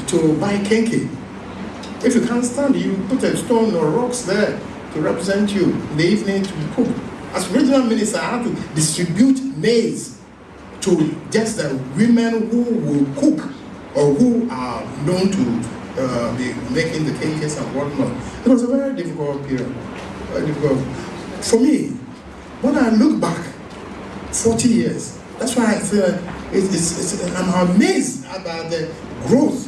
to buy kenke. If you can't stand, you put a stone or rocks there to represent you in the evening to cook. As regional minister, I had to distribute maize to just the women who will cook or who are known to be making the cakes and whatnot. It was a very difficult period. Very difficult. For me, when I look back 40 years, that's why I feel I'm amazed about the growth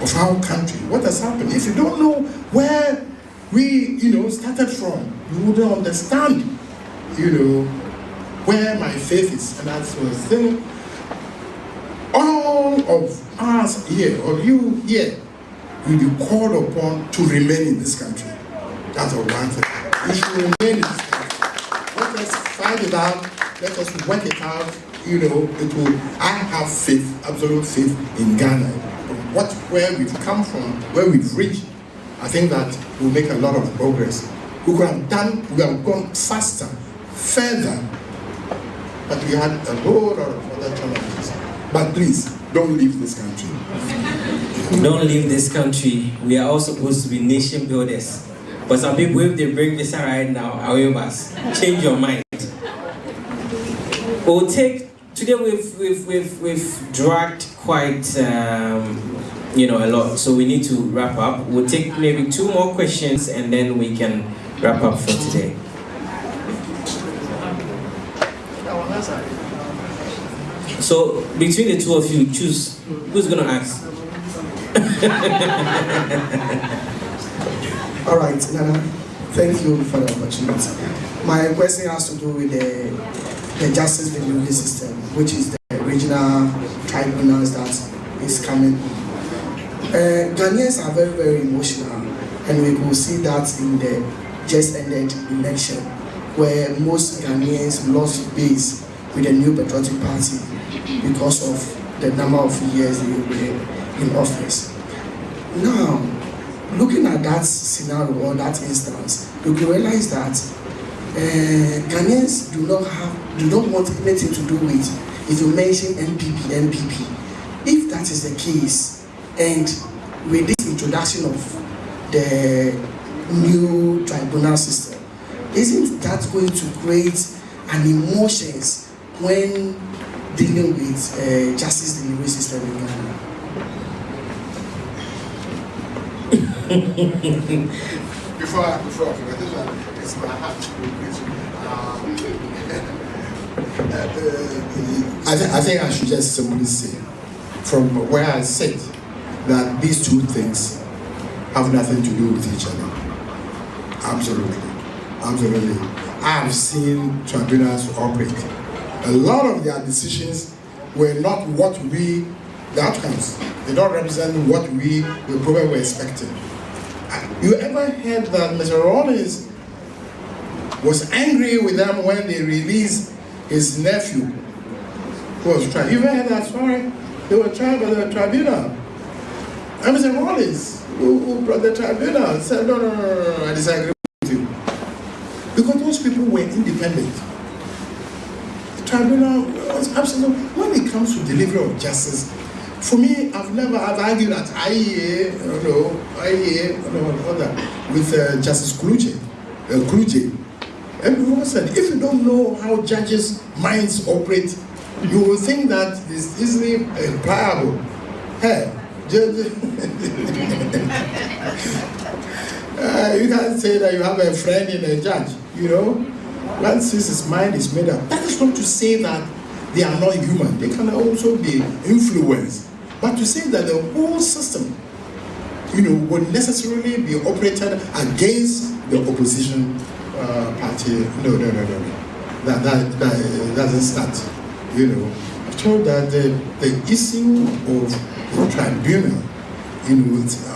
of our country. What has happened? If you don't know where we, started from, you wouldn't understand, where my faith is. And that's the thing. All of us here, or you here, will be called upon to remain in this country. That's a one thing. We should remain in this country. Let us fight it out. Let us work it out. I have faith, absolute faith in Ghana. Where we've come from, where we've reached, I think that will make a lot of progress. We have gone faster, further, but we had a whole lot of other challenges. But please, don't leave this country. Don't leave this country. We are all supposed to be nation builders. But some people, if they bring this right now, however, change your mind. We'll take, today we've dragged quite a lot, so we need to wrap up. We'll take maybe 2 more questions and then we can wrap up for today. So between the two of you, choose who's gonna ask. All right, Nana, thank you for the opportunity. My question has to do with the justice delivery system, which is the regional tribunals that is coming. Ghanaians are very, very emotional, and we could see that in the just ended election, where most Ghanaians lost base with the New Patriotic Party because of the number of years they were in office. Now, looking at that scenario or that instance, you can realize that Ghanaians do not want anything to do with, if you mention NPP. If that is the case, and with this introduction of the new tribunal system, isn't that going to create an emotions when dealing with justice delivery system in Ghana? Before I forget this one, it's my heart I think I should just simply say, from where I sit, that these two things have nothing to do with each other. Absolutely. I have seen tribunals operate. A lot of their decisions were not the outcomes. They don't represent what we probably were expecting. You ever heard that Mr. Rollins was angry with them when they released his nephew who was tried? You ever heard that story? They were tried by the tribunal. And Mr. Rollins, who brought the tribunal, said, no, I disagree with you. Because those people were independent. The tribunal was absolutely, when it comes to delivery of justice, for me, I've argued that IEA, with Justice Kluge. Everyone said, if you don't know how judges' minds operate, you will think that it's easily pliable. Hey, you can't say that you have a friend in a judge, Once his mind is made up. That is not to say that they are not human. They can also be influenced. But to say that the whole system, would necessarily be operated against the opposition party, no. That doesn't start, I told that the issue of the tribunal,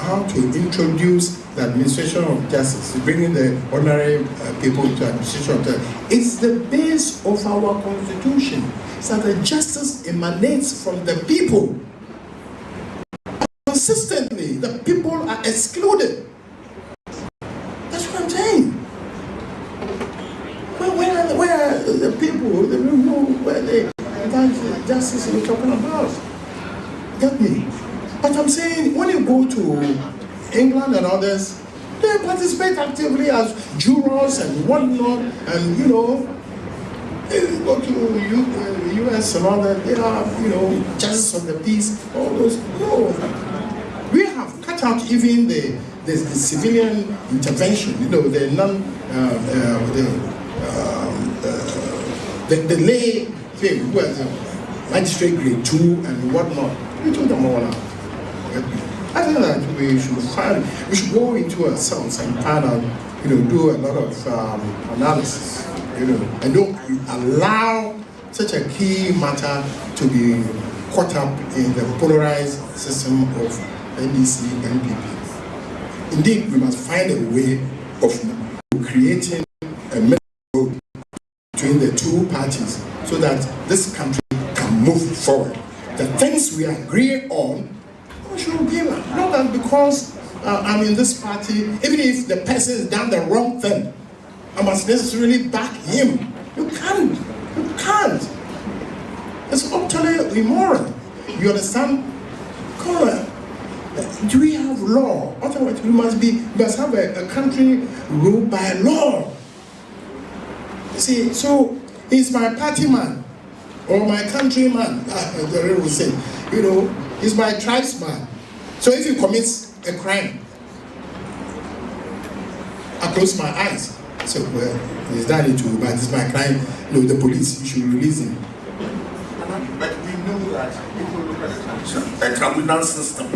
how to introduce the administration of justice, bringing the ordinary people to administration of justice, it's the base of our constitution, so that justice emanates from the people. Consistently, the people are excluded. That's what I'm saying. Where are the people, where they justice we're talking about? Get me? But I'm saying, when you go to England and others, they participate actively as jurors and whatnot, and you know, they go to US and all that, they are, you know, justice of the peace, all those. No. We have cut out even the civilian intervention, you know, the the lay thing, who has a magistrate grade 2 and whatnot. We took them all out. I think that we should go into ourselves and find out, you know, do a lot of analysis, you know, and don't allow such a key matter to be caught up in the polarized system of NDC and NPP. Indeed, we must find a way of creating a middle road between the two parties so that this country can move forward. The things we agree on, we should give it. Not that because I'm in this party, even if the person has done the wrong thing, I must necessarily back him. You can't. You can't. It's utterly immoral. You understand? Do we have law? Otherwise, we must have a country ruled by law. See, so he's my party man or my countryman. The real will say, you know, he's my tribesman. So if he commits a crime, I close my eyes. So well, he's done it too, but it's my crime. No, the police, you should release him. But we know that if we look at the tribunal system,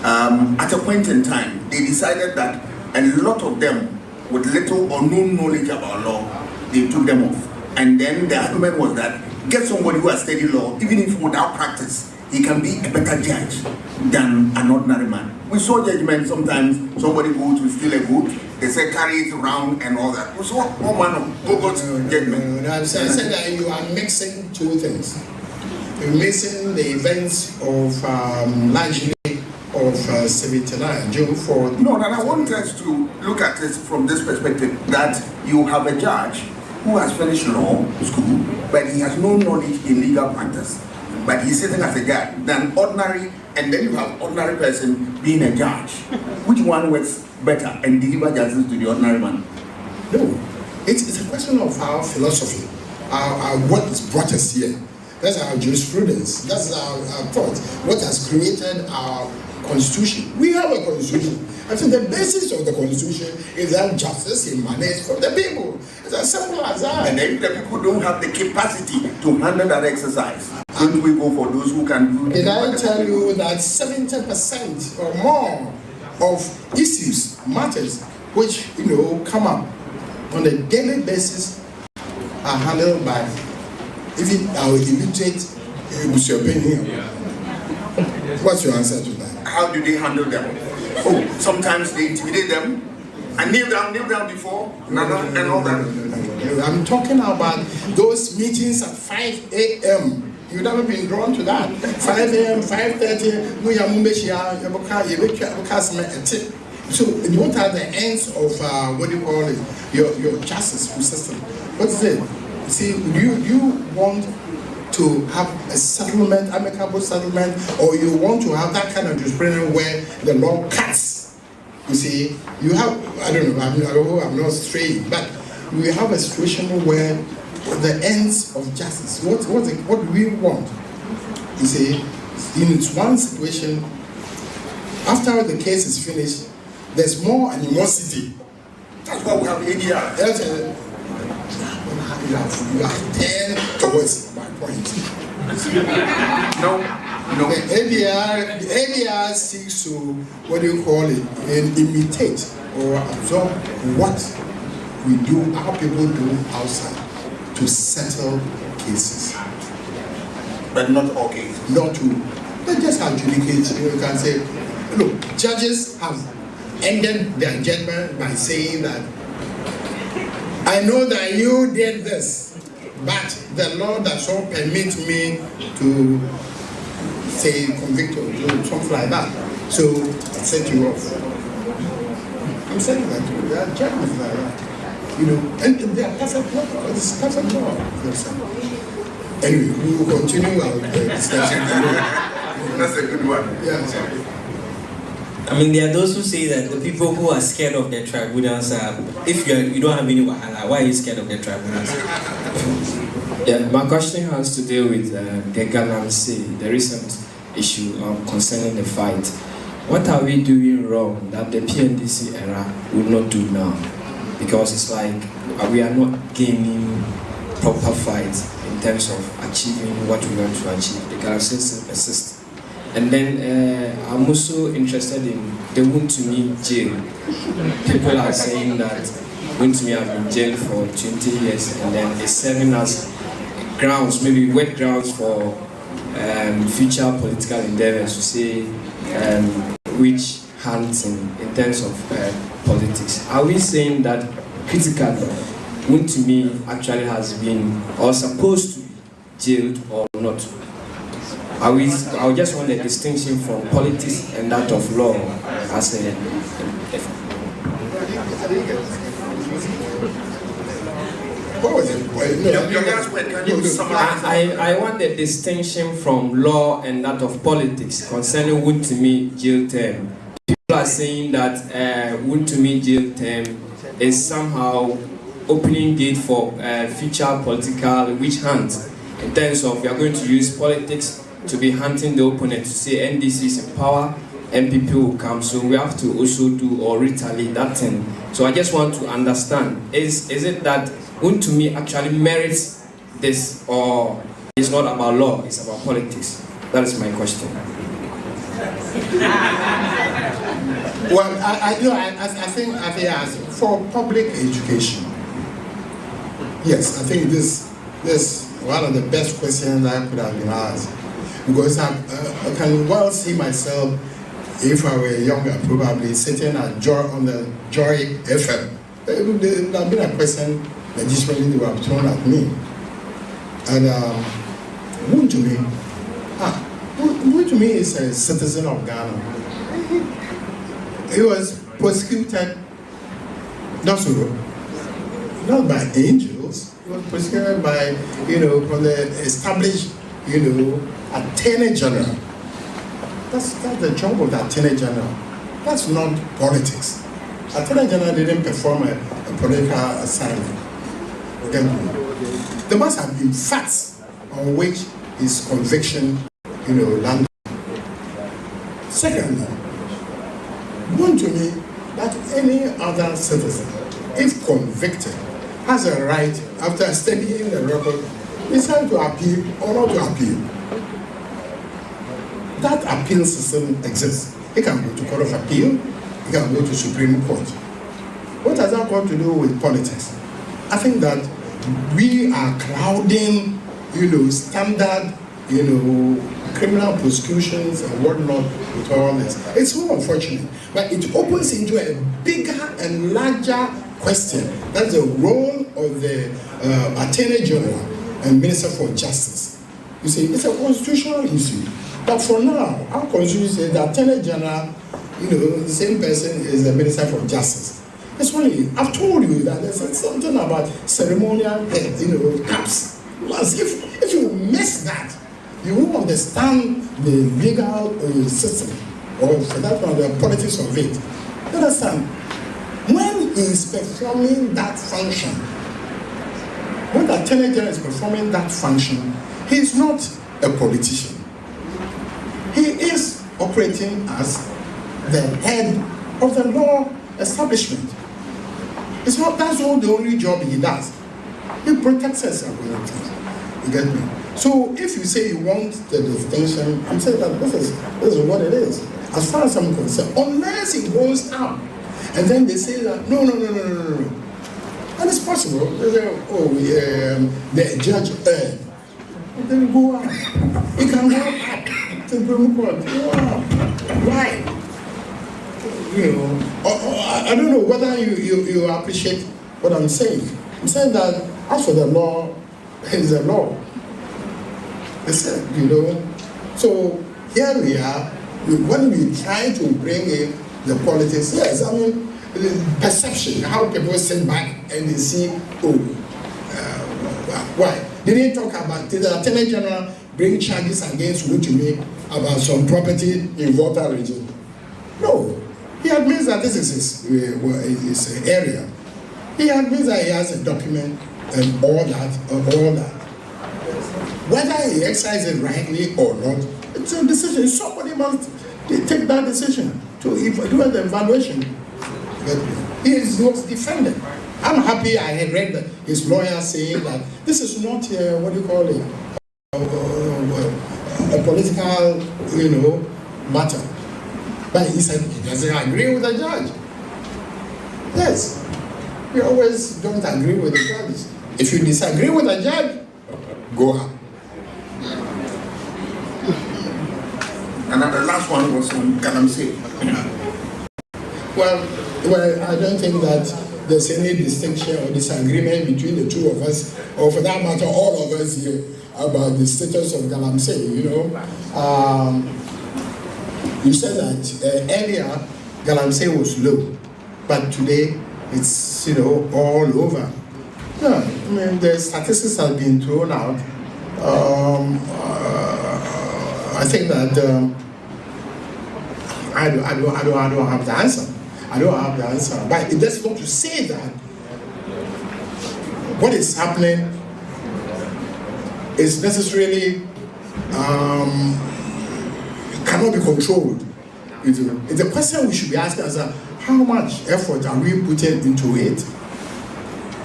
at a point in time, they decided that a lot of them with little or no knowledge about law, they took them off. And then the argument was that get somebody who has studied law, even if without practice, he can be a better judge than an ordinary man. We saw judgment sometimes, somebody goes to steal a goat, they say carry it around and all that. We saw all manner of bogus judgment. No, I said that you are mixing two things. You're mixing the events of largely of Civic June 4th. No, and I want us to look at it from this perspective, that you have a judge who has finished law school, but he has no knowledge in legal practice. But he's sitting as a judge, then ordinary, and then you have ordinary person being a judge. Which one works better and deliver justice to the ordinary man? No, it's a question of our philosophy, what has brought us here. That's our jurisprudence, that's our thought, what has created our constitution. We have a constitution. I think the basis of the constitution is that justice emanates from the people. It's as simple as that. And if the people don't have the capacity to handle that exercise, shouldn't we go for those who can do it? Did I tell you that 70% or more of issues, matters, which come up on a daily basis are handled by even our illiterate here. What's your answer to that? How do they handle them? Oh, sometimes they intimidate them and kneel down before and all that. No. I'm talking about those meetings at 5 a.m. You've never been drawn to that. 5 a.m., 5:30, so what are the ends of what do you call it? Your justice system. What is it? See, you want to have a settlement, amicable settlement, or you want to have that kind of jurisprudence where the law cuts. You see, you have, I don't know, I'm not straying, but we have a situation where the ends of justice, what do we want? You see, in one situation, after the case is finished, there's more animosity. That's why we have ADR. You have 10 towards my point. No. The ADR seeks to, what do you call it, imitate or absorb what we do, our people do outside to settle cases. But not all cases. Not to, they just adjudicate. You can say, look, judges have ended their judgment by saying that I know that you did this, but the law does not permit me to say convict or do something like that. So I set you off. I'm saying that there are judgments like that. And they are perfect law. It's perfect law. Anyway, we will continue our discussion. That's a good one. Yeah. I mean, there are those who say that the people who are scared of their tribunals are, if you don't have any wahala, why are you scared of their tribunals? Yeah, my question has to do with the Galamsey, the recent issue concerning the fight. What are we doing wrong that the PNDC era would not do now? Because it's like we are not gaining proper fight in terms of achieving what we want to achieve. The Galamsey still persists. And then I'm also interested in the Wontumi jail. People are saying that Wontumi has been jailed for 20 years and then it's serving as grounds, maybe wet grounds for future political endeavors to say witch hunting in terms of politics. Are we saying that critically Wontumi actually has been or supposed to be jailed or not? I just want a distinction from politics and that of law as a What was it? I want a distinction from law and that of politics concerning Wontumi jail term. People are saying that Wontumi jail term is somehow opening gate for future political witch hunt in terms of we are going to use politics to be hunting the opponent to say NDC is in power, MPP will come, so we have to also do or retaliate that thing. So I just want to understand, is it that Wontumi actually merits this or it's not about law, it's about politics? That is my question. Well, I think as for public education, yes, I think this one of the best questions I could have been asked. Because I can well see myself, if I were younger, probably sitting on the Joy FM. There would have been a question that just really would have thrown at me. And Wontumi is a citizen of Ghana. He was prosecuted, not by angels, he was prosecuted by, from the established, Attorney General. That's the job of the Attorney General. That's not politics. Attorney General didn't perform a political assignment. Okay? There must have been facts on which his conviction, landed. Secondly, Wontumi, that any other citizen, if convicted, has a right, after studying the record, decide to appeal or not to appeal. That appeal system exists. It can go to Court of Appeal, it can go to Supreme Court. What has that got to do with politics? I think that we are clouding, standard, criminal prosecutions and whatnot with all this. It's so unfortunate, but it opens into a bigger and larger question. That's the role of the Attorney General and Minister for Justice. You see, it's a constitutional issue. But for now, our constitution says the Attorney General, the same person is the Minister for Justice. It's funny, I've told you that there's something about ceremonial caps. If you miss that, you won't understand the legal system, or for that matter, the politics of it. You understand? When he is performing that function, when the Attorney General is performing that function, he is not a politician. He is operating as the head of the law establishment. It's not, that's not the only job he does. He protects us. You get me? So if you say you want the distinction, I'm saying that this is what it is. As far as I'm concerned, unless it goes up, and then they say that, no. And it's possible. They say, the judge erred. And then go up. It can go up to the Supreme Court. Go up. Why? I don't know whether you appreciate what I'm saying. I'm saying that as for the law, it's the law. They said, So here we are, when we try to bring in the politics, yes, I mean, the perception, how people sit back and they see, why? They didn't talk about, did the Attorney General bring charges against Wontumi about some property in Volta region? No. that this is his area. He admits that he has a document and all that. Whether he exercises it rightly or not, it's a decision. Somebody must take that decision to do the evaluation. But he was defended. I'm happy I had read his lawyer saying that this is not what do you call it, a political, matter. But he said he doesn't agree with the judge. Yes, we always don't agree with the judges. If you disagree with the judge, go up. And the last one was on Galamsey. Well, I don't think that there's any distinction or disagreement between the two of us, or for that matter, all of us here, about the status of Galamsey. You said that earlier Galamsey was low, but today it's all over. Yeah, I mean the statistics have been thrown out. I think that I don't have the answer. I don't have the answer, but that's not to say that what is happening is necessarily cannot be controlled. It's a question we should be asking as how much effort are we putting into it?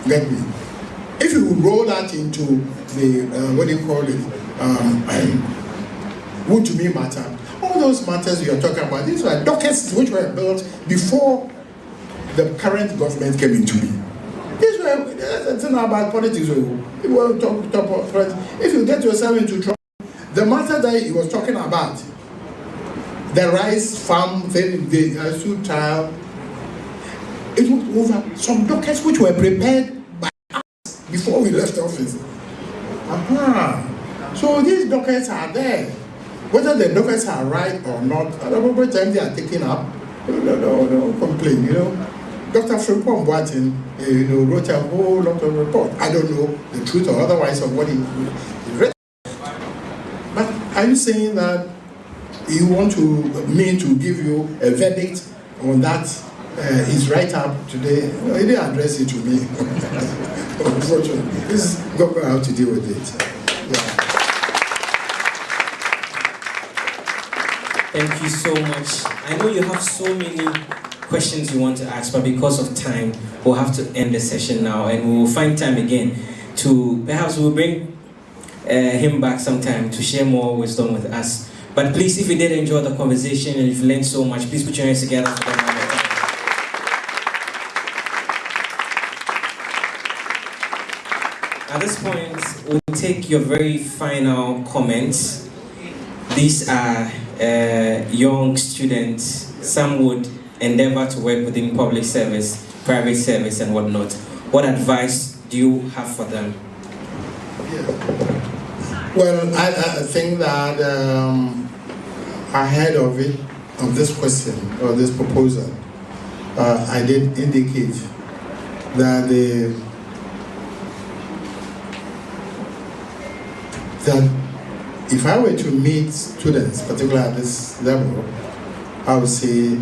Get me? If you roll that into the what do you call it? Would to me matter. All those matters you are talking about, these were dockets which were built before the current government came into being. These were, it's not about politics. People talk about politics. If you get yourself into trouble, the matter that he was talking about, the rice farm thing, the suit trial, it was over some dockets which were prepared by us before we left office. So these dockets are there. Whether the dockets are right or not, at the appropriate time they are taken up, don't complain, Dr. Frimpong Boateng, wrote a whole lot of reports. I don't know the truth or otherwise of what he read. But are you saying that you want me to give you a verdict on that his write-up today? No, he didn't address it to me. Unfortunately, this is government how to deal with it. Yeah. Thank you so much. I know you have so many questions you want to ask, but because of time, we'll have to end the session now, and we will find time again to perhaps we'll bring him back sometime to share more wisdom with us. But please, if you did enjoy the conversation and if you learned so much, please put your hands together for them one more time. At this point, we'll take your very final comments. These are young students. Some would endeavor to work within public service, private service, and whatnot. What advice do you have for them? Well, I think that ahead of this question or this proposal, I did indicate that that if I were to meet students, particularly at this level, I would say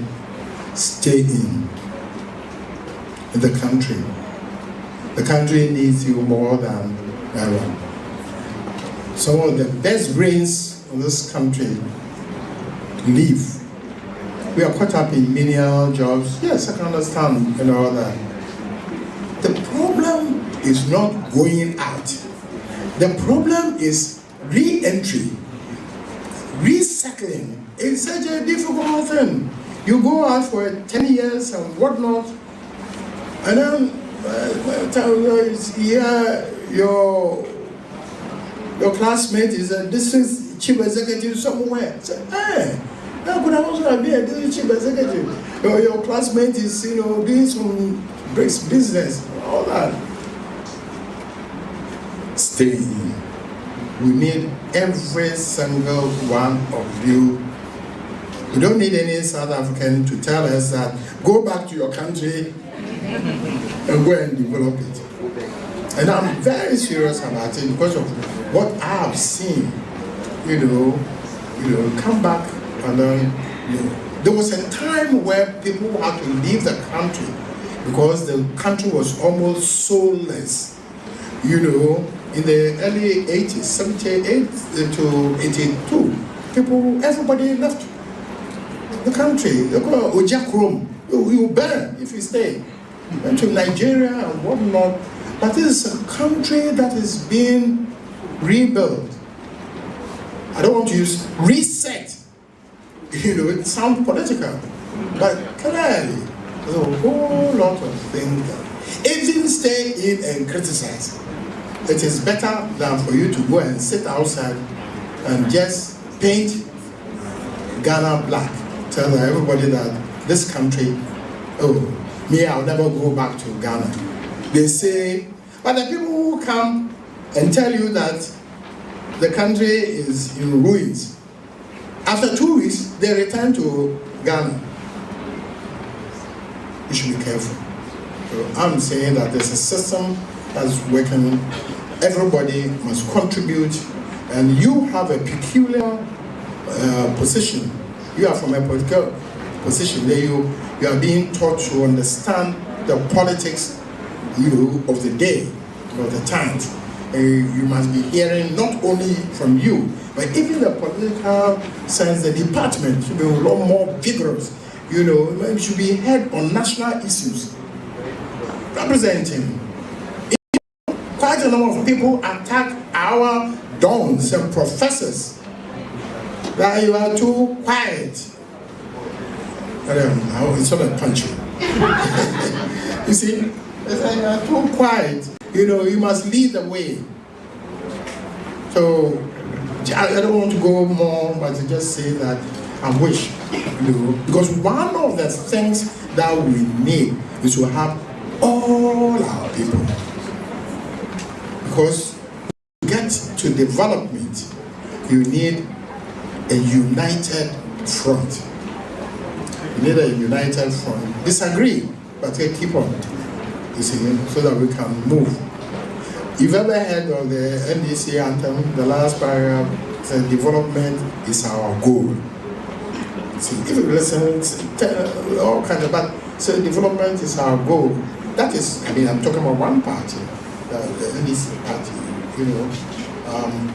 stay in the country. The country needs you more than ever. Some of the best brains in this country leave. We are caught up in menial jobs. Yes, I can understand and all that. The problem is not going out. The problem is re-entry, resettling. It's such a difficult thing. You go out for 10 years and whatnot, and then your classmate is a district chief executive somewhere. Say, hey, how could I also be a district chief executive? Your classmate is, doing some business, all that. Stay in. We need every single one of you. We don't need any South African to tell us that go back to your country and go and develop it. And I'm very serious about it because of what I have seen. Come back and then There was a time where people had to leave the country because the country was almost soulless. You know, in the early 80s, 78 to 82, everybody left the country. They call it Ojakrom. You burn if you stay. Went to Nigeria and whatnot. But this is a country that is being rebuilt. I don't want to use reset. You know, it sounds political. But clearly, there's a whole lot of things that even stay in and criticize. It is better than for you to go and sit outside and just paint Ghana black. Tell everybody that this country, me, I'll never go back to Ghana. They say, but the people who come and tell you that the country is in ruins, after 2 weeks, they return to Ghana. You should be careful. So I'm saying that there's a system that's working. Everybody must contribute, and you have a peculiar position. You are from a political position where you are being taught to understand the politics, of the day, of the times. You must be hearing not only from you, but even the political science, the department should be a lot more vigorous. It should be heard on national issues, representing. Quite a number of people attack our dons and professors that you are too quiet. It's not a punchy. You see, you are too quiet. You must lead the way. So I don't want to go more, but to just say that I wish, because one of the things that we need is to have all our people. Because to get to development, you need a united front. You need a united front. Disagree, but keep on. You see, so that we can move. You've ever heard of the NDC anthem? The last paragraph says, "Development is our goal." See, if you listen, all kinds of, but so development is our goal. That is, I'm talking about one party, the NDC party.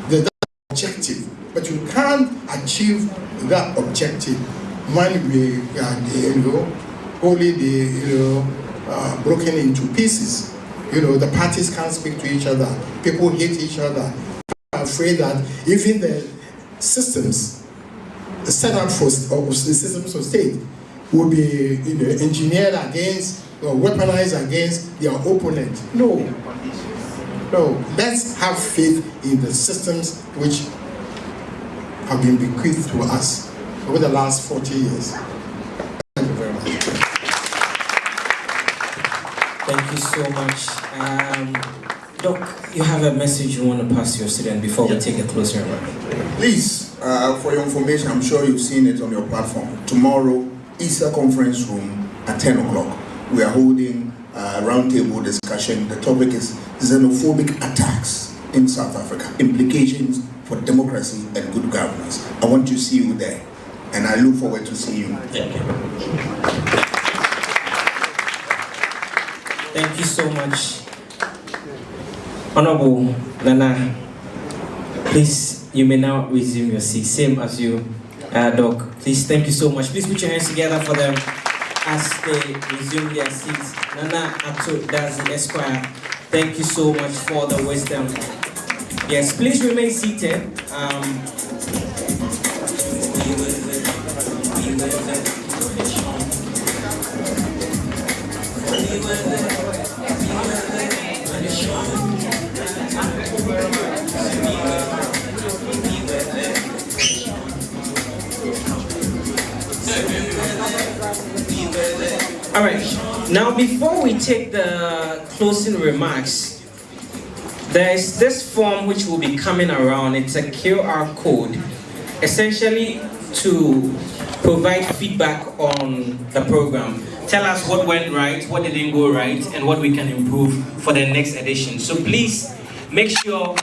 The objective, but you can't achieve that objective when we are, only the broken into pieces. The parties can't speak to each other. People hate each other. I'm afraid that even the systems set up for the systems of state will be engineered against or weaponized against their opponent. No. Let's have faith in the systems which have been bequeathed to us over the last 40 years. Thank you very much. Thank you so much. Doc, you have a message you want to pass to your student before we take a closer look? Please, for your information, I'm sure you've seen it on your platform. Tomorrow, Easter Conference Room at 10 o'clock. We are holding a roundtable discussion. The topic is xenophobic attacks in South Africa, implications for democracy and good governance. I want to see you there, and I look forward to seeing you. Thank you. Thank you so much. Honorable Nana, please, you may now resume your seat. Same as you, Doc. Please, thank you so much. Please put your hands together for them as they resume their seats. Nana Ato Dazi Esquire, thank you so much for the wisdom. Yes, please remain seated. All right, now before we take the closing remarks, there is this form which will be coming around. It's a QR code, essentially to provide feedback on the program. Tell us what went right, what didn't go right, and what we can improve for the next edition. So please make sure